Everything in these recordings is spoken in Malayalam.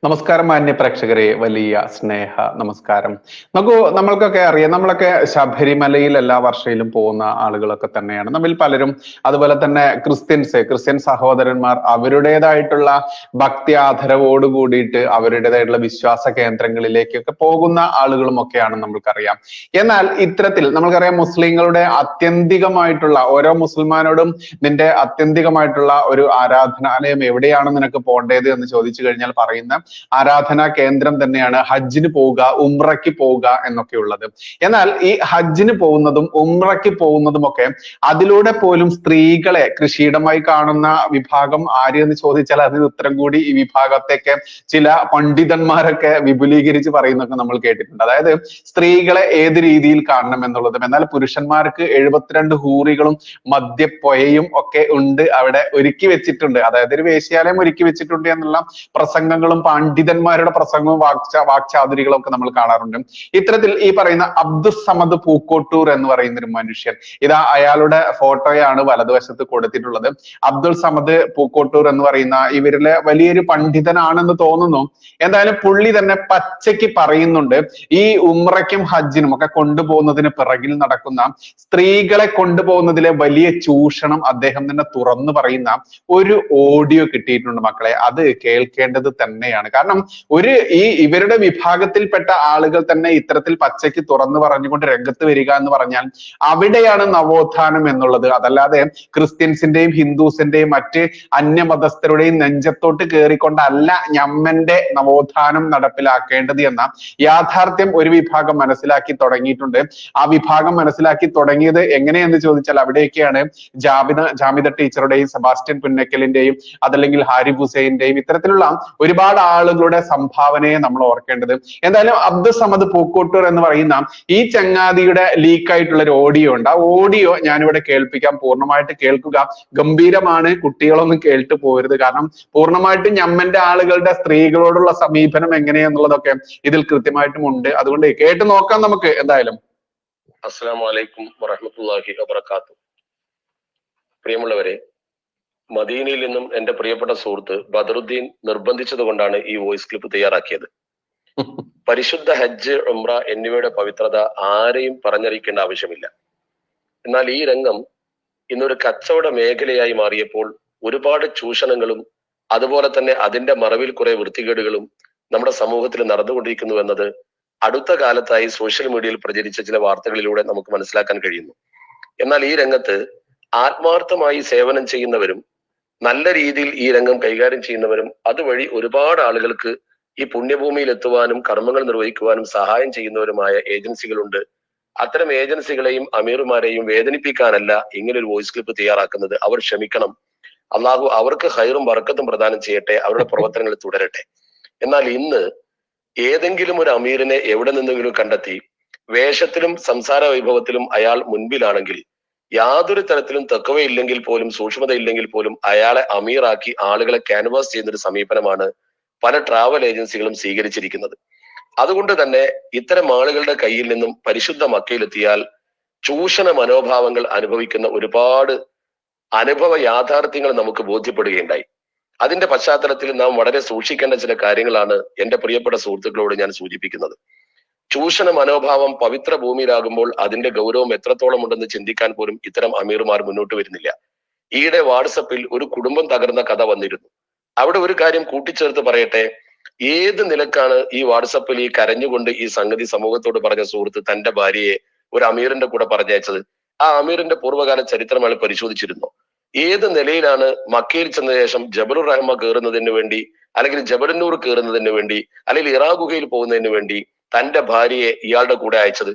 നമസ്കാരം മാന്യ പ്രേക്ഷകരെ, വലിയ സ്നേഹ നമസ്കാരം. നമ്മൾക്കൊക്കെ അറിയാം, നമ്മളൊക്കെ ശബരിമലയിൽ എല്ലാ വർഷയിലും പോകുന്ന ആളുകളൊക്കെ തന്നെയാണ് നമ്മിൽ പലരും. അതുപോലെ തന്നെ ക്രിസ്ത്യൻ സഹോദരന്മാർ അവരുടേതായിട്ടുള്ള ഭക്തി ആദരവോട് കൂടിയിട്ട് അവരുടേതായിട്ടുള്ള വിശ്വാസ കേന്ദ്രങ്ങളിലേക്കൊക്കെ പോകുന്ന ആളുകളും ഒക്കെയാണ് നമ്മൾക്കറിയാം. എന്നാൽ ഇത്തരത്തിൽ നമ്മൾക്കറിയാം, മുസ്ലിങ്ങളുടെ ആത്യന്തികമായിട്ടുള്ള ഓരോ മുസൽമാനോടും നിന്റെ ആത്യന്തികമായിട്ടുള്ള ഒരു ആരാധനാലയം എവിടെയാണ് നിനക്ക് പോകേണ്ടത് എന്ന് ചോദിച്ചു കഴിഞ്ഞാൽ പറയുന്ന ആരാധനാ കേന്ദ്രം തന്നെയാണ് ഹജ്ജിന് പോവുക, ഉംറയ്ക്ക് പോവുക എന്നൊക്കെയുള്ളത്. എന്നാൽ ഈ ഹജ്ജിന് പോകുന്നതും ഉംറയ്ക്ക് പോകുന്നതും ഒക്കെ അതിലൂടെ പോലും സ്ത്രീകളെ കൃഷിയിടമായി കാണുന്ന വിഭാഗം ആര് എന്ന് ചോദിച്ചാൽ അതിന് ഉത്തരം കൂടി ഈ വിഭാഗത്തെയൊക്കെ ചില പണ്ഡിതന്മാരൊക്കെ വിപുലീകരിച്ച് പറയുന്നതൊക്കെ നമ്മൾ കേട്ടിട്ടുണ്ട്. അതായത് സ്ത്രീകളെ ഏത് രീതിയിൽ കാണണം എന്നുള്ളതും, എന്നാൽ പുരുഷന്മാർക്ക് 72 ഹൂറികളും മദ്യപ്പൊയയും ഒക്കെ ഉണ്ട്, അവിടെ ഒരുക്കി വെച്ചിട്ടുണ്ട്. അതായത് ഒരു വേശ്യാലയം ഒരുക്കി വെച്ചിട്ടുണ്ട് എന്നുള്ള പ്രസംഗങ്ങളും പണ്ഡിതന്മാരുടെ പ്രസംഗവും വാക്ചാതുരികളും ഒക്കെ നമ്മൾ കാണാറുണ്ട്. ഇത്തരത്തിൽ ഈ പറയുന്ന അബ്ദുൽ സമദ് പൂക്കോട്ടൂർ എന്ന് പറയുന്ന ഒരു മനുഷ്യൻ, ഇതാ അയാളുടെ ഫോട്ടോയാണ് വലതുവശത്ത് കൊടുത്തിട്ടുള്ളത്. അബ്ദുൽ സമദ് പൂക്കോട്ടൂർ എന്ന് പറയുന്ന ഇവരിലെ വലിയൊരു പണ്ഡിതനാണെന്ന് തോന്നുന്നു. എന്തായാലും പുള്ളി തന്നെ പച്ചയ്ക്ക് പറയുന്നുണ്ട്, ഈ ഉംറയ്ക്കും ഹജ്ജിനും ഒക്കെ കൊണ്ടുപോകുന്നതിന് പിറകിൽ നടക്കുന്ന സ്ത്രീകളെ കൊണ്ടുപോകുന്നതിലെ വലിയ ചൂഷണം അദ്ദേഹം തന്നെ തുറന്നു പറയുന്ന ഒരു ഓഡിയോ കിട്ടിയിട്ടുണ്ട് മക്കളെ. അത് കേൾക്കേണ്ടത് തന്നെയാണ്. കാരണം ഇവരുടെ വിഭാഗത്തിൽപ്പെട്ട ആളുകൾ തന്നെ ഇത്തരത്തിൽ പച്ചയ്ക്ക് തുറന്നു പറഞ്ഞുകൊണ്ട് രംഗത്ത് വരിക എന്ന് പറഞ്ഞാൽ അവിടെയാണ് നവോത്ഥാനം എന്നുള്ളത്. അതല്ലാതെ ക്രിസ്ത്യൻസിന്റെയും ഹിന്ദുസിന്റെയും മറ്റ് അന്യമതസ്ഥരുടെയും നെഞ്ചത്തോട്ട് കയറിക്കൊണ്ടല്ല ഞമ്മന്റെ നവോത്ഥാനം നടപ്പിലാക്കേണ്ടത് എന്ന യാഥാർത്ഥ്യം ഒരു വിഭാഗം മനസ്സിലാക്കി തുടങ്ങിയിട്ടുണ്ട്. ആ വിഭാഗം മനസ്സിലാക്കി തുടങ്ങിയത് എങ്ങനെയെന്ന് ചോദിച്ചാൽ അവിടെയൊക്കെയാണ് ജാമിദ ടീച്ചറുടെയും സെബാസ്റ്റ്യൻ പുന്നക്കലിന്റെയും അതല്ലെങ്കിൽ ഹാരിഫ് ഹുസൈന്റെയും ഇത്തരത്തിലുള്ള ഒരുപാട് ആളുകളുടെ സംഭാവനയെ നമ്മൾ ഓർക്കേണ്ടത്. എന്തായാലും അബ്ദുൽ സമദ് പൂക്കോട്ടൂർ എന്ന് പറയുന്ന ഈ ചങ്ങാതിയുടെ ലീക്ക് ആയിട്ടുള്ള ഒരു ഓഡിയോ ഉണ്ട്. ആ ഓഡിയോ ഞാനിവിടെ കേൾപ്പിക്കാം. പൂർണ്ണമായിട്ട് കേൾക്കുക. ഗംഭീരമാണ്. കുട്ടികളൊന്നും കേട്ട് പോകരുത്. കാരണം പൂർണ്ണമായിട്ടും ഞമ്മന്റെ ആളുകളുടെ സ്ത്രീകളോടുള്ള സമീപനം എങ്ങനെയാന്നുള്ളതൊക്കെ ഇതിൽ കൃത്യമായിട്ടും ഉണ്ട്. അതുകൊണ്ട് കേട്ട് നോക്കാം നമുക്ക്. എന്തായാലും അസ്സലാമു അലൈക്കും വറഹ്മത്തുള്ളാഹി വബറകാതുഹു. പ്രിയമുള്ളവരെ, മദീനയിൽ നിന്നും എന്റെ പ്രിയപ്പെട്ട സുഹൃത്ത് ബദറുദ്ദീൻ നിർബന്ധിച്ചത് കൊണ്ടാണ് ഈ വോയിസ് ക്ലിപ്പ് തയ്യാറാക്കിയത്. പരിശുദ്ധ ഹജ്ജ്, ഉംറ എന്നിവയുടെ പവിത്രത ആരെയും പറഞ്ഞറിയിക്കേണ്ട ആവശ്യമില്ല. എന്നാൽ ഈ രംഗം ഇന്നൊരു കച്ചവട മേഖലയായി മാറിയപ്പോൾ ഒരുപാട് ചൂഷണങ്ങളും അതുപോലെ തന്നെ അതിന്റെ മറവിൽ കുറെ വൃത്തികേടുകളും നമ്മുടെ സമൂഹത്തിൽ നടന്നുകൊണ്ടിരിക്കുന്നു എന്നത് അടുത്ത കാലത്തായി സോഷ്യൽ മീഡിയയിൽ പ്രചരിച്ച ചില വാർത്തകളിലൂടെ നമുക്ക് മനസ്സിലാക്കാൻ കഴിയുന്നു. എന്നാൽ ഈ രംഗത്ത് ആത്മാർത്ഥമായി സേവനം ചെയ്യുന്നവരും നല്ല രീതിയിൽ ഈ രംഗം കൈകാര്യം ചെയ്യുന്നവരും അതുവഴി ഒരുപാട് ആളുകൾക്ക് ഈ പുണ്യഭൂമിയിൽ എത്തുവാനും കർമ്മങ്ങൾ നിർവഹിക്കുവാനും സഹായം ചെയ്യുന്നവരുമായ ഏജൻസികളുണ്ട്. അത്തരം ഏജൻസികളെയും അമീർമാരെയും വേദനിപ്പിക്കാനല്ല ഇങ്ങനൊരു വോയിസ് ക്ലിപ്പ് തയ്യാറാക്കുന്നത്. അവർ ക്ഷമിക്കണം. അള്ളാഹു അവർക്ക് ഹൈറും ബർക്കത്തും പ്രദാനം ചെയ്യട്ടെ, അവരുടെ പ്രവർത്തനങ്ങൾ തുടരട്ടെ. എന്നാൽ ഇന്ന് ഏതെങ്കിലും ഒരു അമീറിനെ എവിടെ നിന്നെങ്കിലും കണ്ടെത്തി വേഷത്തിലും സംസാര വൈഭവത്തിലും അയാൾ മുൻപിലാണെങ്കിൽ യാതൊരു തരത്തിലും തക്കവയില്ലെങ്കിൽ പോലും സൂക്ഷ്മതയില്ലെങ്കിൽ പോലും അയാളെ അമീറാക്കി ആളുകളെ ക്യാൻവാസ് ചെയ്യുന്നൊരു സമീപനമാണ് പല ട്രാവൽ ഏജൻസികളും സ്വീകരിച്ചിരിക്കുന്നത്. അതുകൊണ്ട് തന്നെ ഇത്തരം ആളുകളുടെ കയ്യിൽ നിന്നും പരിശുദ്ധ മക്കയിലെത്തിയാൽ ചൂഷണ മനോഭാവങ്ങൾ അനുഭവിക്കുന്ന ഒരുപാട് അനുഭവ യാഥാർത്ഥ്യങ്ങൾ നമുക്ക് ബോധ്യപ്പെടുകയുണ്ടായി. അതിന്റെ പശ്ചാത്തലത്തിൽ നാം വളരെ സൂക്ഷിക്കേണ്ട ചില കാര്യങ്ങളാണ് എന്റെ പ്രിയപ്പെട്ട സുഹൃത്തുക്കളോട് ഞാൻ സൂചിപ്പിക്കുന്നത്. ചൂഷണ മനോഭാവം പവിത്ര ഭൂമിയിലാകുമ്പോൾ അതിന്റെ ഗൗരവം എത്രത്തോളം ഉണ്ടെന്ന് ചിന്തിക്കാൻ പോലും ഇത്തരം അമീർമാർ മുന്നോട്ട് വരുന്നില്ല. ഈയിടെ വാട്സപ്പിൽ ഒരു കുടുംബം തകർന്ന കഥ വന്നിരുന്നു. അവിടെ ഒരു കാര്യം കൂട്ടിച്ചേർത്ത് പറയട്ടെ. ഏത് നിലക്കാണ് ഈ വാട്സപ്പിൽ ഈ കരഞ്ഞുകൊണ്ട് ഈ സംഗതി സമൂഹത്തോട് പറഞ്ഞ സുഹൃത്ത് തന്റെ ഭാര്യയെ ഒരു അമീറിന്റെ കൂടെ പറഞ്ഞയച്ചത്? ആ അമീറിന്റെ പൂർവ്വകാല ചരിത്രം അയാൾ പരിശോധിച്ചിരുന്നോ? ഏത് നിലയിലാണ് മക്കയിൽ ചെന്ന ശേഷം ജബലുർ റഹ്മ കയറുന്നതിന് വേണ്ടി, അല്ലെങ്കിൽ ജബലുന്നൂർ കയറുന്നതിന് വേണ്ടി, അല്ലെങ്കിൽ ഇറാ ഗുഹയിൽ പോകുന്നതിന് വേണ്ടി തന്റെ ഭാര്യയെ ഇയാളുടെ കൂടെ അയച്ചത്?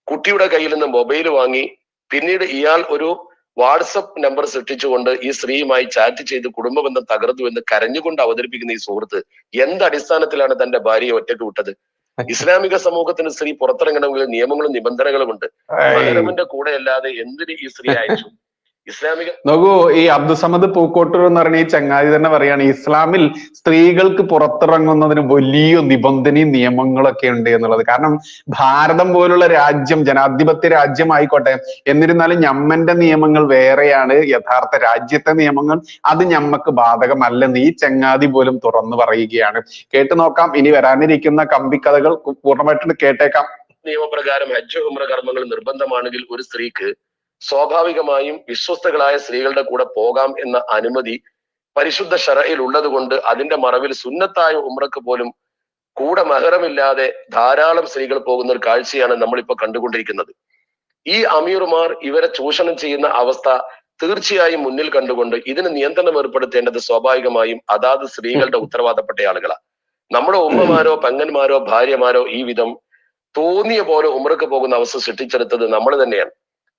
കുട്ടിയുടെ കയ്യിൽ നിന്ന് മൊബൈൽ വാങ്ങി പിന്നീട് ഇയാൾ ഒരു വാട്സപ്പ് നമ്പർ സൃഷ്ടിച്ചുകൊണ്ട് ഈ സ്ത്രീയുമായി ചാറ്റ് ചെയ്ത് കുടുംബബന്ധം തകർന്നു എന്ന് കരഞ്ഞുകൊണ്ട് അവതരിപ്പിക്കുന്ന ഈ സുഹൃത്ത് എന്ത് അടിസ്ഥാനത്തിലാണ് തന്റെ ഭാര്യയെ ഒറ്റയ്ക്ക് വിട്ടത്? ഇസ്ലാമിക സമൂഹത്തിന് സ്ത്രീ പുറത്തിറങ്ങണമെങ്കിൽ നിയമങ്ങളും നിബന്ധനകളും ഉണ്ട്. മഹരമിന്റെ കൂടെ അല്ലാതെ എന്തിന് ഈ സ്ത്രീ അയച്ചു? ഇസ്ലാമിക നോക്കൂ, ഈ അബ്ദുസമദ് പൂക്കോട്ടൂർ എന്ന് പറയുന്ന ഈ ചങ്ങാതി തന്നെ പറയാണ് ഇസ്ലാമിൽ സ്ത്രീകൾക്ക് പുറത്തിറങ്ങുന്നതിന് വലിയ നിബന്ധനയും നിയമങ്ങളൊക്കെ ഉണ്ട് എന്നുള്ളത്. കാരണം ഭാരതം പോലുള്ള രാജ്യം ജനാധിപത്യ രാജ്യമായിക്കോട്ടെ, എന്നിരുന്നാലും ഞമ്മന്റെ നിയമങ്ങൾ വേറെയാണ്, യഥാർത്ഥ രാജ്യത്തെ നിയമങ്ങൾ അത് ഞമ്മക്ക് ബാധകമല്ലെന്ന് ഈ ചങ്ങാതി പോലും തുറന്നു പറയുകയാണ്. കേട്ടു നോക്കാം, ഇനി വരാനിരിക്കുന്ന കമ്പിക്കഥകൾ പൂർണ്ണമായിട്ട് കേട്ടേക്കാം. നിയമപ്രകാരം ഹജ്ജ് ഉംറ കർമ്മങ്ങൾ നിർബന്ധമാണെങ്കിൽ ഒരു സ്ത്രീക്ക് സ്വാഭാവികമായും വിശ്വസ്തകളായ സ്ത്രീകളുടെ കൂടെ പോകാം എന്ന അനുമതി പരിശുദ്ധ ശറയിൽ ഉള്ളത് കൊണ്ട് അതിന്റെ മറവിൽ സുന്നത്തായ ഉംറക്ക് പോലും കൂടെ മഹറമില്ലാതെ ധാരാളം സ്ത്രീകൾ പോകുന്ന ഒരു കാഴ്ചയാണ് നമ്മളിപ്പോ കണ്ടുകൊണ്ടിരിക്കുന്നത്. ഈ അമീറുമാർ ഇവരെ ചൂഷണം ചെയ്യുന്ന അവസ്ഥ തീർച്ചയായും മുന്നിൽ കണ്ടുകൊണ്ട് ഇതിന് നിയന്ത്രണം ഏർപ്പെടുത്തേണ്ടത് സ്വാഭാവികമായും അതാത് സ്ത്രീകളുടെ ഉത്തരവാദപ്പെട്ട ആളുകളാണ്. നമ്മുടെ ഉമ്മമാരോ പെങ്ങന്മാരോ ഭാര്യമാരോ ഈ വിധം തോന്നിയ പോലെ ഉംറക്ക് പോകുന്ന അവസ്ഥ സൃഷ്ടിച്ചെടുത്തത് നമ്മൾ തന്നെയാണ്.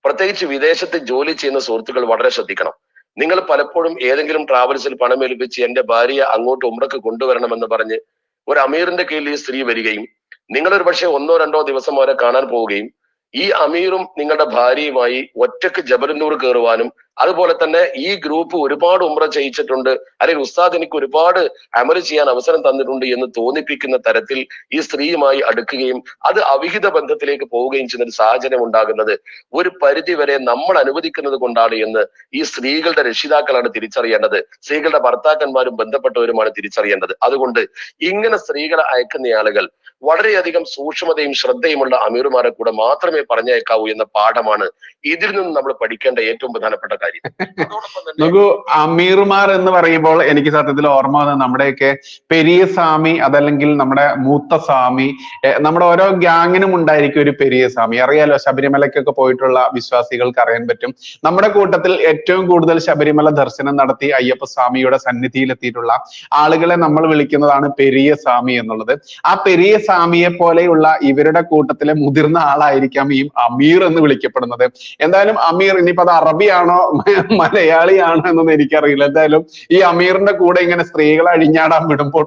പ്രത്യേകിച്ച് വിദേശത്ത് ജോലി ചെയ്യുന്ന സുഹൃത്തുക്കൾ വളരെ ശ്രദ്ധിക്കണം. നിങ്ങൾ പലപ്പോഴും ഏതെങ്കിലും ട്രാവൽസിൽ പണം ഏൽപ്പിച്ച് എന്റെ ഭാര്യയെ അങ്ങോട്ട് ഉംറക്ക് കൊണ്ടുവരണമെന്ന് പറഞ്ഞ് ഒരു അമീറിന്റെ കീഴിൽ ഈ സ്ത്രീ വരികയും നിങ്ങളൊരു പക്ഷേ 1 or 2 ദിവസം അവരെ കാണാൻ പോവുകയും ഈ അമീറും നിങ്ങളുടെ ഭാര്യയുമായി ഒറ്റക്ക് ജബലുന്നൂർ കയറുവാനും അതുപോലെ തന്നെ ഈ ഗ്രൂപ്പ് ഒരുപാട് ഉംറ ചെയ്യിച്ചിട്ടുണ്ട്, അല്ലെങ്കിൽ ഉസ്താദ് എനിക്ക് ഒരുപാട് അമല് ചെയ്യാൻ അവസരം തന്നിട്ടുണ്ട് എന്ന് തോന്നിപ്പിക്കുന്ന തരത്തിൽ ഈ സ്ത്രീയുമായി അടുക്കുകയും അത് അവിഹിത ബന്ധത്തിലേക്ക് പോവുകയും ചെയ്യുന്ന ഒരു സാഹചര്യം ഉണ്ടാകുന്നത് ഒരു പരിധി വരെ നമ്മൾ അനുവദിക്കുന്നത് കൊണ്ടാണ് എന്ന് ഈ സ്ത്രീകളുടെ രക്ഷിതാക്കളാണ് തിരിച്ചറിയേണ്ടത്. സ്ത്രീകളുടെ ഭർത്താക്കന്മാരും ബന്ധപ്പെട്ടവരുമാണ് തിരിച്ചറിയേണ്ടത്. അതുകൊണ്ട് ഇങ്ങനെ സ്ത്രീകളെ അയക്കുന്ന ആളുകൾ വളരെയധികം സൂക്ഷ്മതയും ശ്രദ്ധയുമുള്ള അമീറുമാരെ കൂടെ മാത്രമേ പറഞ്ഞേക്കാവൂ എന്ന പാഠമാണ് ഇതിൽ നിന്ന് നമ്മൾ പഠിക്കേണ്ട ഏറ്റവും പ്രധാനപ്പെട്ട കാര്യം. നോക്കൂ, അമീർമാർ എന്ന് പറയുമ്പോൾ എനിക്ക് സത്യത്തിൽ ഓർമ്മ വന്നത് നമ്മുടെയൊക്കെ പെരിയ സ്വാമി, അതല്ലെങ്കിൽ നമ്മുടെ മൂത്ത സ്വാമി, നമ്മുടെ ഓരോ ഗ്യാങ്ങിനും ഉണ്ടായിരിക്കും ഒരു പെരിയ സ്വാമി. അറിയാലോ, ശബരിമലയ്ക്കൊക്കെ പോയിട്ടുള്ള വിശ്വാസികൾക്ക് അറിയാൻ പറ്റും. നമ്മുടെ കൂട്ടത്തിൽ ഏറ്റവും കൂടുതൽ ശബരിമല ദർശനം നടത്തി അയ്യപ്പ സ്വാമിയുടെ സന്നിധിയിലെത്തിയിട്ടുള്ള ആളുകളെ നമ്മൾ വിളിക്കുന്നതാണ് പെരിയ സ്വാമി എന്നുള്ളത്. ആ പെരിയ സ്വാമിയെ പോലെയുള്ള ഇവരുടെ കൂട്ടത്തിലെ മുതിർന്ന ആളായിരിക്കാം ഈ അമീർ എന്ന് വിളിക്കപ്പെടുന്നത്. എന്തായാലും അമീർ, ഇനിയിപ്പോ അത് അറബിയാണോ മലയാളിയാണോ എന്നൊന്നും എനിക്കറിയില്ല. എന്തായാലും ഈ അമീറിന്റെ കൂടെ ഇങ്ങനെ സ്ത്രീകളെ അഴിഞ്ഞാടാൻ വിടുമ്പോൾ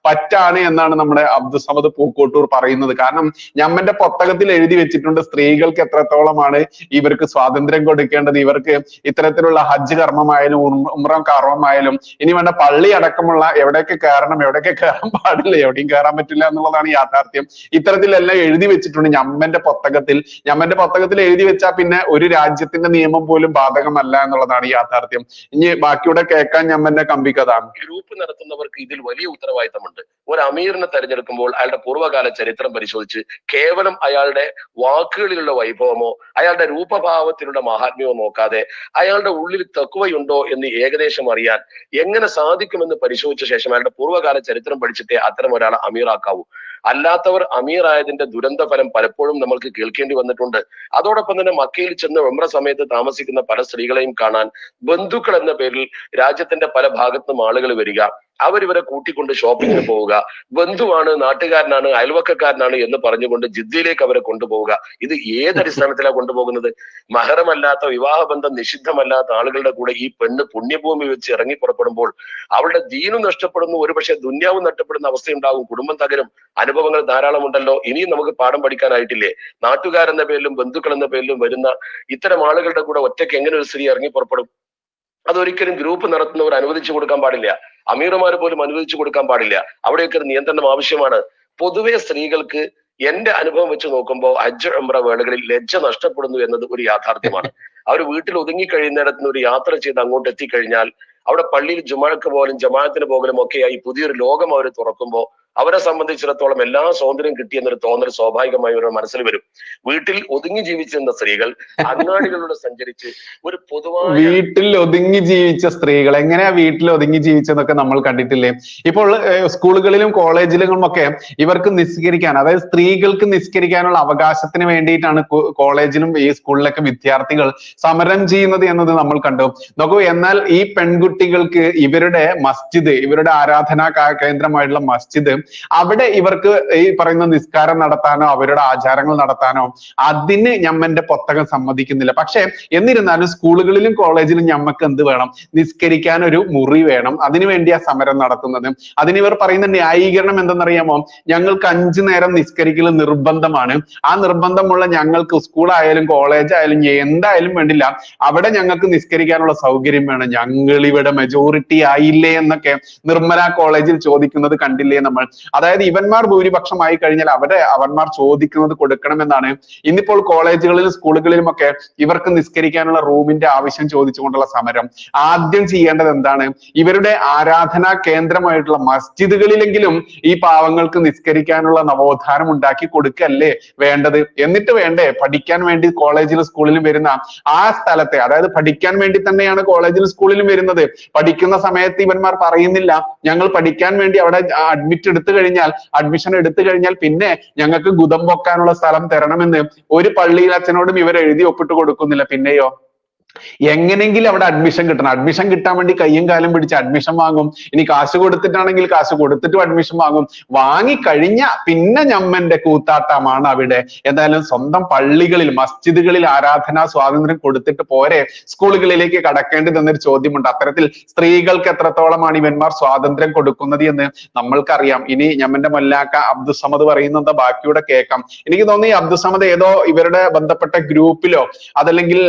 പറ്റാണ് എന്നാണ് നമ്മുടെ അബ്ദുസമദ് പൂക്കോട്ടൂർ പറയുന്നത്. കാരണം ഞമ്മന്റെ പുസ്തകത്തിൽ എഴുതി വെച്ചിട്ടുണ്ട് സ്ത്രീകൾക്ക് എത്രത്തോളമാണ് ഇവർക്ക് സ്വാതന്ത്ര്യം കൊടുക്കേണ്ടത്, ഇവർക്ക് ഇത്തരത്തിലുള്ള ഹജ്ജ് കർമ്മമായാലും ഉംറ കർമ്മമായാലും ഇനി വേണ്ട പള്ളി അടക്കമുള്ള എവിടെയൊക്കെ കയറണം, എവിടെയൊക്കെ കയറാൻ പാടില്ല, എവിടെയും കയറാൻ പറ്റില്ല എന്നുള്ളതാണ് യാഥാർത്ഥ്യം. ഇത്തരത്തിലെല്ലാം എഴുതി വെച്ചിട്ടുണ്ട് ഞമ്മന്റെ പുസ്തകത്തിൽ എഴുതി വെച്ചാൽ പിന്നെ ഒരു രാജ്യത്തിന്റെ നിയമം പോലും ബാധകമല്ല എന്നുള്ളതാണ് യാഥാർത്ഥ്യം. ഇനി ബാക്കിയുടെ കേൾക്കാൻ ഞമ്മന്റെ കമ്പിക്കഥ. ഗ്രൂപ്പ് നടത്തുന്നവർക്ക് ഇതിൽ വലിയ ഉത്തരവാദിത്തമുണ്ട്. ഒരു അമീറിനെ തെരഞ്ഞെടുക്കുമ്പോൾ അയാളുടെ പൂർവ്വകാല ചരിത്രം പരിശോധിച്ച് കേവലം അയാളുടെ വാക്കുകളിലുള്ള വൈഭവമോ അയാളുടെ രൂപഭാവത്തിലുള്ള മഹാത്മ്യമോ നോക്കാതെ അയാളുടെ ഉള്ളിൽ തഖ്വയുണ്ടോ എന്ന് ഏകദേശം അറിയാൻ എങ്ങനെ സാധിക്കുമെന്ന് പരിശോധിച്ച ശേഷം അയാളുടെ പൂർവ്വകാല ചരിത്രം പഠിച്ചിട്ടേ അത്തരം ഒരാളെ അമീറാക്കാവൂ. അല്ലാത്തവർ അമീറായതിന്റെ ദുരന്ത ഫലം പലപ്പോഴും നമ്മൾക്ക് കേൾക്കേണ്ടി വന്നിട്ടുണ്ട്. അതോടൊപ്പം തന്നെ മക്കയിൽ ചെന്ന് ഉംറ സമയത്ത് താമസിക്കുന്ന പല സ്ത്രീകളെയും കാണാൻ ബന്ധുക്കൾ എന്ന പേരിൽ രാജ്യത്തിന്റെ പല ഭാഗത്തും ആളുകൾ വരിക, അവരിവരെ കൂട്ടിക്കൊണ്ട് ഷോപ്പിങ്ങിന് പോവുക, ബന്ധുവാണ്, നാട്ടുകാരനാണ്, അയൽവക്കക്കാരനാണ് എന്ന് പറഞ്ഞുകൊണ്ട് ജിദ്ദയിലേക്ക് അവരെ കൊണ്ടുപോവുക. ഇത് ഏതടിസ്ഥാനത്തിലാണ് കൊണ്ടുപോകുന്നത്? മഹറമല്ലാത്ത, വിവാഹബന്ധം നിഷിദ്ധമല്ലാത്ത ആളുകളുടെ കൂടെ ഈ പെണ്ണ് പുണ്യഭൂമി വെച്ച് ഇറങ്ങി പുറപ്പെടുമ്പോൾ അവളുടെ ദീനും നഷ്ടപ്പെടുന്നു, ഒരുപക്ഷെ ദുന്യാവും നഷ്ടപ്പെടുന്ന അവസ്ഥയുണ്ടാകും, കുടുംബം തകരും. അനുഭവങ്ങൾ ധാരാളമുണ്ടല്ലോ. ഇനിയും നമുക്ക് പാഠം പഠിക്കാനായിട്ടില്ലേ? നാട്ടുകാരെന്ന പേരിലും ബന്ധുക്കൾ എന്ന പേരിലും വരുന്ന ഇത്തരം ആളുകളുടെ കൂടെ ഒറ്റയ്ക്ക് എങ്ങനെ ഒരു സ്ത്രീ ഇറങ്ങി പുറപ്പെടും? അതൊരിക്കലും ഗ്രൂപ്പ് നടത്തുന്നവർ അനുവദിച്ചു കൊടുക്കാൻ പാടില്ല. അമീറുമാർ പോലും അനുവദിച്ചു കൊടുക്കാൻ പാടില്ല. അവിടെയൊക്കെ ഒരു നിയന്ത്രണം ആവശ്യമാണ്. പൊതുവെ സ്ത്രീകൾക്ക് എന്റെ അനുഭവം വെച്ച് നോക്കുമ്പോൾ ഹജ്ജ് ഉംറ വേളകളിൽ ലജ്ജ നഷ്ടപ്പെടുന്നു എന്നത് ഒരു യാഥാർത്ഥ്യമാണ്. അവർ വീട്ടിൽ ഒതുങ്ങി കഴിയുന്നിടത്തുനിന്ന് ഒരു യാത്ര ചെയ്ത് അങ്ങോട്ട് എത്തിക്കഴിഞ്ഞാൽ അവിടെ പള്ളിയിൽ ജുമാക്ക് പോലും ജമാഅത്തിന് പോകലും ഒക്കെയായി പുതിയൊരു ലോകം അവർ തുറക്കുമ്പോൾ അവരെ സംബന്ധിച്ചിടത്തോളം എല്ലാ സ്വാതന്ത്ര്യം കിട്ടിയെന്നൊരു തോന്നൽ സ്വാഭാവികമായി അവരുടെ മനസ്സിൽ വരും. വീട്ടിൽ ഒതുങ്ങി ജീവിച്ചിരുന്ന സ്ത്രീകൾ അങ്ങാടികളിലൂടെ സഞ്ചരിച്ച് ഒരു പൊതുവായ വീട്ടിൽ ഒതുങ്ങി ജീവിച്ച സ്ത്രീകൾ എങ്ങനെയാ വീട്ടിൽ ഒതുങ്ങി ജീവിച്ചെന്നൊക്കെ നമ്മൾ കണ്ടിട്ടില്ലേ? ഇപ്പോൾ സ്കൂളുകളിലും കോളേജിലും ഒക്കെ ഇവർക്ക് നിസ്കരിക്കാൻ, അതായത് സ്ത്രീകൾക്ക് നിസ്കരിക്കാനുള്ള അവകാശത്തിന് വേണ്ടിയിട്ടാണ് കോളേജിലും ഈ സ്കൂളിലൊക്കെ വിദ്യാർത്ഥികൾ സമരം ചെയ്യുന്നത് എന്നത് നമ്മൾ കണ്ടു. നോക്കൂ, എന്നാൽ ഈ പെൺകുട്ടികൾക്ക് ഇവരുടെ മസ്ജിദ്, ഇവരുടെ ആരാധനാ കേന്ദ്രമായിട്ടുള്ള മസ്ജിദ് അവിടെ ഇവർക്ക് ഈ പറയുന്ന നിസ്കാരം നടത്താനോ അവരുടെ ആചാരങ്ങൾ നടത്താനോ അതിന് ഞമ്മന്റെ പുസ്തകം സമ്മതിക്കുന്നില്ല. പക്ഷെ എന്നിരുന്നാലും സ്കൂളുകളിലും കോളേജിലും ഞമ്മക്ക് എന്ത് വേണം? നിസ്കരിക്കാൻ ഒരു മുറി വേണം. അതിനുവേണ്ടിയാ സമരം നടത്തുന്നത്. അതിന് ഇവർ പറയുന്ന ന്യായീകരണം എന്തെന്നറിയാമോ? ഞങ്ങൾക്ക് 5 നേരം നിസ്കരിക്കൽ നിർബന്ധമാണ്. ആ നിർബന്ധമുള്ള ഞങ്ങൾക്ക് സ്കൂളായാലും കോളേജ് ആയാലും എന്തായാലും വേണ്ടില്ല, അവിടെ ഞങ്ങൾക്ക് നിസ്കരിക്കാനുള്ള സൗകര്യം വേണം. ഞങ്ങൾ ഇവിടെ മെജോറിറ്റി ആയില്ലേ എന്നൊക്കെ നിർമ്മല കോളേജിൽ ചോദിക്കുന്നത് കണ്ടില്ലേ നമ്മൾ? അതായത് ഇവന്മാർ ഭൂരിപക്ഷമായി കഴിഞ്ഞാൽ അവന്മാർ ചോദിക്കുന്നത് കൊടുക്കണമെന്നാണ്. ഇന്നിപ്പോൾ കോളേജുകളിലും സ്കൂളുകളിലും ഒക്കെ ഇവർക്ക് നിസ്കരിക്കാനുള്ള റൂമിന്റെ ആവശ്യം ചോദിച്ചുകൊണ്ടുള്ള സമരം. ആദ്യം ചെയ്യേണ്ടത് എന്താണ്? ഇവരുടെ ആരാധനാ കേന്ദ്രമായിട്ടുള്ള മസ്ജിദുകളിലെങ്കിലും ഈ പാവങ്ങൾക്ക് നിസ്കരിക്കാനുള്ള നവോത്ഥാനം ഉണ്ടാക്കി കൊടുക്കല്ലേ വേണ്ടത്? എന്നിട്ട് വേണ്ടേ പഠിക്കാൻ വേണ്ടി കോളേജിലും സ്കൂളിലും വരുന്ന ആ സ്ഥലത്തെ, അതായത് പഠിക്കാൻ വേണ്ടി തന്നെയാണ് കോളേജിലും സ്കൂളിലും വരുന്നത്. പഠിക്കുന്ന സമയത്ത് ഇവന്മാർ പറയുന്നില്ല ഞങ്ങൾ പഠിക്കാൻ വേണ്ടി അവിടെ അഡ്മിഷൻ എടുത്തു കഴിഞ്ഞാൽ പിന്നെ ഞങ്ങൾക്ക് ഗുദം പൊക്കാനുള്ള സ്ഥലം തരണമെന്ന് ഒരു പള്ളിയിൽ അച്ഛനോടും ഇവർ എഴുതി ഒപ്പിട്ട് കൊടുക്കുന്നില്ല. പിന്നെയോ എങ്ങനെങ്കിലും അവിടെ അഡ്മിഷൻ കിട്ടണം. അഡ്മിഷൻ കിട്ടാൻ വേണ്ടി കയ്യും കാലും പിടിച്ച് അഡ്മിഷൻ വാങ്ങും. ഇനി കാശ് കൊടുത്തിട്ടാണെങ്കിൽ കാശ് കൊടുത്തിട്ടും അഡ്മിഷൻ വാങ്ങും. വാങ്ങിക്കഴിഞ്ഞ പിന്നെ ഞമ്മന്റെ കൂത്താട്ടമാണ് അവിടെ. എന്തായാലും സ്വന്തം പള്ളികളിൽ മസ്ജിദുകളിൽ ആരാധനാ സ്വാതന്ത്ര്യം കൊടുത്തിട്ട് പോരെ സ്കൂളുകളിലേക്ക് കടക്കേണ്ടത് എന്നൊരു ചോദ്യമുണ്ട്. അത്തരത്തിൽ സ്ത്രീകൾക്ക് എത്രത്തോളമാണ് ഇവന്മാർ സ്വാതന്ത്ര്യം കൊടുക്കുന്നത് എന്ന് നമ്മൾക്കറിയാം. ഇനി ഞമ്മന്റെ മൊല്ലാക്ക അബ്ദുസമദ് പറയുന്നത് ബാക്കിയൂടെ കേൾക്കാം. എനിക്ക് തോന്നി അബ്ദുസമദ് ഏതോ ഇവരുടെ ബന്ധപ്പെട്ട ഗ്രൂപ്പിലോ അതല്ലെങ്കിൽ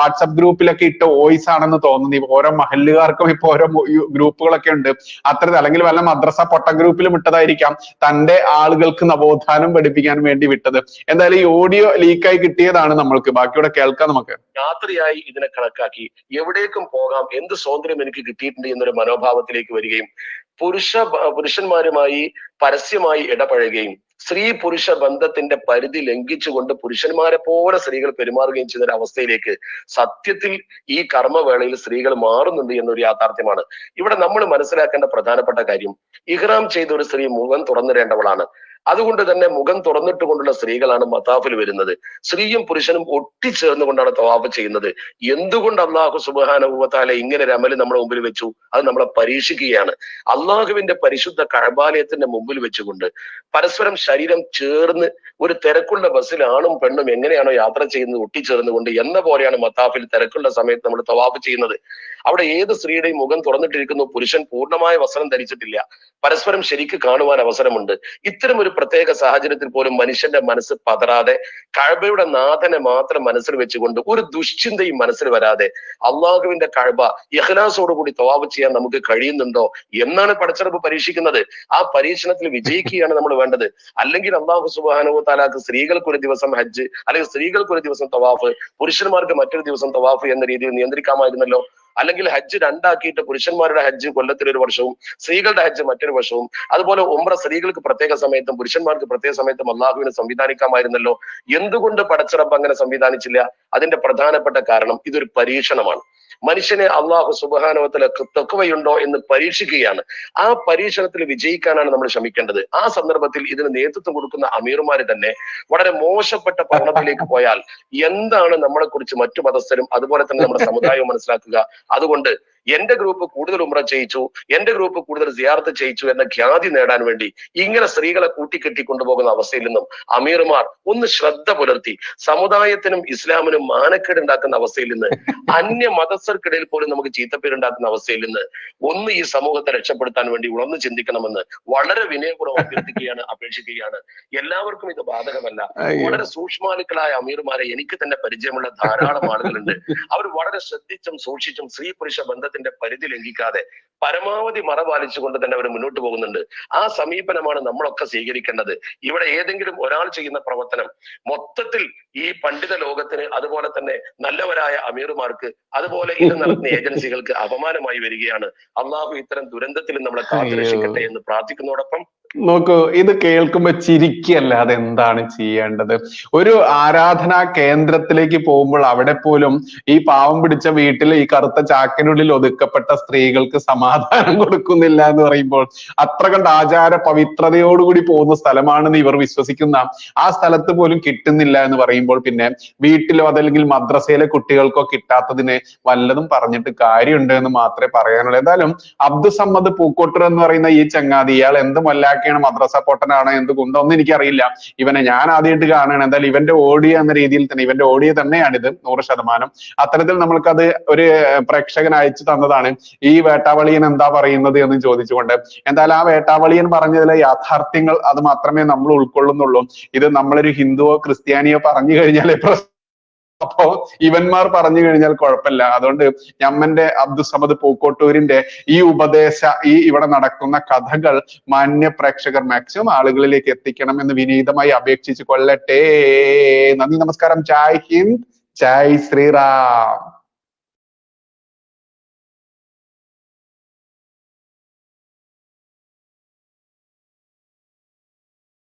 വാട്സപ്പ് ഗ്രൂപ്പിലൊക്കെ ഇട്ട വോയിസ് ആണെന്ന് തോന്നുന്നു. ഓരോ മഹല്ലുകാർക്കും ഇപ്പൊ ഓരോ ഗ്രൂപ്പുകളൊക്കെ ഉണ്ട്. അത്തരത്തിൽ അല്ലെങ്കിൽ വല്ല മദ്രസ പൊട്ട ഗ്രൂപ്പിലും ഇട്ടതായിരിക്കാം, തന്റെ ആളുകൾക്ക് നവോത്ഥാനം പഠിപ്പിക്കാൻ വേണ്ടി വിട്ടത്. എന്തായാലും ഈ ഓഡിയോ ലീക്കായി കിട്ടിയതാണ് നമ്മൾക്ക്. ബാക്കിയൂടെ കേൾക്കാം നമുക്ക്. രാത്രിയായി ഇതിനെ കണക്കാക്കി എവിടേക്കും പോകാം, എന്ത് സ്വാതന്ത്ര്യം എനിക്ക് കിട്ടിയിട്ടുണ്ട് എന്നൊരു മനോഭാവത്തിലേക്ക് വരികയും പുരുഷന്മാരുമായി പരസ്യമായി ഇടപഴകുകയും സ്ത്രീ പുരുഷ ബന്ധത്തിന്റെ പരിധി ലംഘിച്ചുകൊണ്ട് പുരുഷന്മാരെ പോലെ സ്ത്രീകൾ പെരുമാറുകയും ചെയ്യുന്ന ഒരു അവസ്ഥയിലേക്ക് സത്യത്തിൽ ഈ കർമ്മവേളയിൽ സ്ത്രീകൾ മാറുന്നുണ്ട് എന്നൊരു യാഥാർത്ഥ്യമാണ്. ഇവിടെ നമ്മൾ മനസ്സിലാക്കേണ്ട പ്രധാനപ്പെട്ട കാര്യം, ഇഹ്റാം ചെയ്ത ഒരു സ്ത്രീ മുഖം തുറന്നിടേണ്ടവളാണ്. അതുകൊണ്ട് തന്നെ മുഖം തുറന്നിട്ട് കൊണ്ടുള്ള സ്ത്രീകളാണ് മതാഫിൽ വരുന്നത്. സ്ത്രീയും പുരുഷനും ഒട്ടിച്ചേർന്ന് കൊണ്ടാണ് തവാഫ് ചെയ്യുന്നത്. എന്തുകൊണ്ട് അള്ളാഹു സുബ്ഹാനഹു വ തആല ഇങ്ങനെ ഒരു അമല് നമ്മുടെ മുമ്പിൽ വെച്ചു? അത് നമ്മളെ പരീക്ഷിക്കുകയാണ്. അള്ളാഹുവിന്റെ പരിശുദ്ധ കഅബാലയത്തിന്റെ മുമ്പിൽ വെച്ചുകൊണ്ട് പരസ്പരം ശരീരം ചേർന്ന് ഒരു തിരക്കുള്ള ബസ്സിൽ ആണും പെണ്ണും എങ്ങനെയാണോ യാത്ര ചെയ്യുന്നത് ഒട്ടിച്ചേർന്നുകൊണ്ട് എന്ന പോലെയാണ് മതാഫിൽ തിരക്കുള്ള സമയത്ത് നമ്മൾ തവാഫ് ചെയ്യുന്നത്. അവിടെ ഏത് സ്ത്രീയുടെയും മുഖം തുറന്നിട്ടിരിക്കുന്നു, പുരുഷൻ പൂർണ്ണമായ വസ്ത്രം ധരിച്ചിട്ടില്ല, പരസ്പരം ശരിക്ക് കാണുവാൻ അവസരമുണ്ട്. ഇത്തരം ഒരു പ്രത്യേക സാഹചര്യത്തിൽ പോലും മനുഷ്യന്റെ മനസ്സ് പതറാതെ കഅബയുടെ നാഥനെ മാത്രം മനസ്സിൽ വെച്ചുകൊണ്ട് ഒരു ദുശ്ചിന്തയും മനസ്സിൽ വരാതെ അള്ളാഹുവിന്റെ കഅബ ഇഖ്ലാസോടുകൂടി തവാഫ് ചെയ്യാൻ നമുക്ക് കഴിയുന്നുണ്ടോ എന്നാണ് പടച്ചറബ് പരീക്ഷിക്കുന്നത്. ആ പരീക്ഷണത്തിൽ വിജയിക്കുകയാണ് നമ്മൾ വേണ്ടത്. അല്ലെങ്കിൽ അള്ളാഹു സുബ്ഹാനഹു വ തആലക്ക് സ്ത്രീകൾക്ക് ഒരു ദിവസം ഹജ്ജ്, അല്ലെങ്കിൽ സ്ത്രീകൾക്ക് ഒരു ദിവസം തവാഫ്, പുരുഷന്മാർക്ക് മറ്റൊരു ദിവസം തവാഫ് എന്ന രീതിയിൽ നിയന്ത്രിക്കാമായിരുന്നല്ലോ. അല്ലെങ്കിൽ ഹജ്ജ് രണ്ടാക്കിയിട്ട് പുരുഷന്മാരുടെ ഹജ്ജ് കൊല്ലത്തിൽ ഒരു വർഷവും സ്ത്രീകളുടെ ഹജ്ജ് മറ്റൊരു വർഷവും, അതുപോലെ ഉംറ സ്ത്രീകൾക്ക് പ്രത്യേക സമയത്തും പുരുഷന്മാർക്ക് പ്രത്യേക സമയത്തും അള്ളാഹുവിനെ സംവിധാനിക്കാമായിരുന്നല്ലോ. എന്തുകൊണ്ട് പടച്ചറബ് അങ്ങനെ സംവിധാനിച്ചില്ല? അതിന്റെ പ്രധാനപ്പെട്ട കാരണം ഇതൊരു പരീക്ഷണമാണ്. മനുഷ്യനെ അള്ളാഹു സുബ്ഹാനഹു വ തആല തഖ്വയുണ്ടോ എന്ന് പരീക്ഷിക്കുകയാണ്. ആ പരീക്ഷണത്തിൽ വിജയിക്കാനാണ് നമ്മൾ ശ്രമിക്കേണ്ടത്. ആ സന്ദർഭത്തിൽ ഇതിന് നേതൃത്വം കൊടുക്കുന്ന അമീർമാര് തന്നെ വളരെ മോശപ്പെട്ട പഠനത്തിലേക്ക് പോയാൽ എന്താണ് നമ്മളെ കുറിച്ച് മറ്റു മതസ്ഥരും അതുപോലെ തന്നെ നമ്മുടെ സമുദായവും മനസ്സിലാക്കുക. അതുകൊണ്ട് എന്റെ ഗ്രൂപ്പ് കൂടുതൽ ഉംറ ചെയ്യിച്ചു, എന്റെ ഗ്രൂപ്പ് കൂടുതൽ സിയാറത്ത് ചെയ്യിച്ചു എന്ന ഖ്യാതി നേടാൻ വേണ്ടി ഇങ്ങനെ സ്ത്രീകളെ കൂട്ടിക്കെട്ടി കൊണ്ടുപോകുന്ന അവസ്ഥയിൽ നിന്നും അമീർമാർ ഒന്ന് ശ്രദ്ധ പുലർത്തി സമുദായത്തിനും ഇസ്ലാമിനും മാനക്കേട് ഉണ്ടാക്കുന്ന അവസ്ഥയിൽ നിന്ന്, അന്യ മതസ്ഥർക്കിടയിൽ പോലും നമുക്ക് ചീത്തപ്പേരുണ്ടാക്കുന്ന അവസ്ഥയിൽ നിന്ന് ഒന്ന് ഈ സമൂഹത്തെ രക്ഷപ്പെടുത്താൻ വേണ്ടി ഉണർന്ന് ചിന്തിക്കണമെന്ന് വളരെ വിനയപൂർവ്വം അഭ്യർത്ഥിക്കുകയാണ്, അപേക്ഷിക്കുകയാണ്. എല്ലാവർക്കും ഇത് ബാധകമല്ല. വളരെ സൂക്ഷ്മാലുക്കളായ അമീർമാരെ എനിക്ക് തന്നെ പരിചയമുള്ള ധാരാളം ആളുകളുണ്ട്. അവർ വളരെ ശ്രദ്ധിച്ചും സൂക്ഷിച്ചും സ്ത്രീ പുരുഷ ബന്ധത്തിന്റെ പരിധി ലംഘിക്കാതെ പരമാവധി മറ പാലിച്ചുകൊണ്ട് തന്നെ അവർ മുന്നോട്ട് പോകുന്നുണ്ട്. ആ സമീപനമാണ് നമ്മളൊക്കെ സ്വീകരിക്കേണ്ടത്. ഇവിടെ ഏതെങ്കിലും ഒരാൾ ചെയ്യുന്ന പ്രവർത്തനം മൊത്തത്തിൽ ഈ പണ്ഡിത ലോകത്തിന്, അതുപോലെ തന്നെ നല്ലവരായ അമീർമാർക്ക്, അതുപോലെ ഇത് നടത്തുന്ന ഏജൻസികൾക്ക് അപമാനമായി വരികയാണ്. അള്ളാഹു ഇത്തരം ദുരന്തത്തിൽ നമ്മളെ കാത്തുരക്ഷിക്കട്ടെ എന്ന് പ്രാർത്ഥിക്കുന്നതോടൊപ്പം നോക്കൂ, ഇത് കേൾക്കുമ്പോ ചിരിക്കല്ലാതെ എന്താണ് ചെയ്യേണ്ടത്? ഒരു ആരാധനാ കേന്ദ്രത്തിലേക്ക് പോകുമ്പോൾ അവിടെ പോലും ഈ പാവം പിടിച്ച വീട്ടിൽ ഈ കറുത്ത ചാക്കിനുള്ളിൽ ഒതുക്കപ്പെട്ട സ്ത്രീകൾക്ക് സമാധാനം കൊടുക്കുന്നില്ല എന്ന് പറയുമ്പോൾ, അത്ര കണ്ട് ആചാര പവിത്രതയോടുകൂടി പോകുന്ന സ്ഥലമാണെന്ന് ഇവർ വിശ്വസിക്കുന്ന ആ സ്ഥലത്ത് പോലും കിട്ടുന്നില്ല എന്ന് പറയുമ്പോൾ പിന്നെ വീട്ടിലോ അതല്ലെങ്കിൽ മദ്രസയിലെ കുട്ടികൾക്കോ കിട്ടാത്തതിന് വല്ലതും പറഞ്ഞിട്ട് കാര്യമുണ്ട് എന്ന് മാത്രമേ പറയാനുള്ളൂ. എന്തായാലും അബ്ദുസമ്മദ് പൂക്കോട്ടർ എന്ന് പറയുന്ന ഈ ചങ്ങാതി, ഇയാൾ എന്ത് മൊല്ലാക്ക ആരൊക്കെയാണ് മദ്രസ പൊട്ടനാണ് എന്ത് കുന്തമൊന്നും എനിക്കറിയില്ല. ഇവനെ ഞാൻ ആദ്യമായിട്ട് കാണുകയാണ്. എന്തായാലും ഇവന്റെ ഓഡിയോ എന്ന രീതിയിൽ തന്നെ ഇവന്റെ ഓഡിയോ തന്നെയാണിത് 100%. അത്തരത്തിൽ നമ്മൾക്കത് ഒരു പ്രേക്ഷകൻ അയച്ചു തന്നതാണ്. ഈ വേട്ടാവളിയൻ എന്താ പറയുന്നത് എന്ന് ചോദിച്ചുകൊണ്ട്. എന്തായാലും ആ വേട്ടാവളിയൻ പറഞ്ഞതിലെ യാഥാർത്ഥ്യങ്ങൾ അത് മാത്രമേ നമ്മൾ ഉൾക്കൊള്ളുന്നുള്ളൂ. ഇത് നമ്മളൊരു ഹിന്ദുവോ ക്രിസ്ത്യാനിയോ പറഞ്ഞു കഴിഞ്ഞാൽ അപ്പോ ഇവന്മാർ പറഞ്ഞു കഴിഞ്ഞാൽ കുഴപ്പമില്ല. അതുകൊണ്ട് ഞമ്മന്റെ അബ്ദുസമദ് പൂക്കോട്ടൂരിന്റെ ഈ ഇവിടെ നടക്കുന്ന കഥകൾ മാന്യ പ്രേക്ഷകർ മാക്സിമം ആളുകളിലേക്ക് എത്തിക്കണം എന്ന് വിനീതമായി അപേക്ഷിച്ചു കൊള്ളട്ടെ. നന്ദി, നമസ്കാരം. ജയ് ഹിന്ദ്, ജയ് ശ്രീറാം.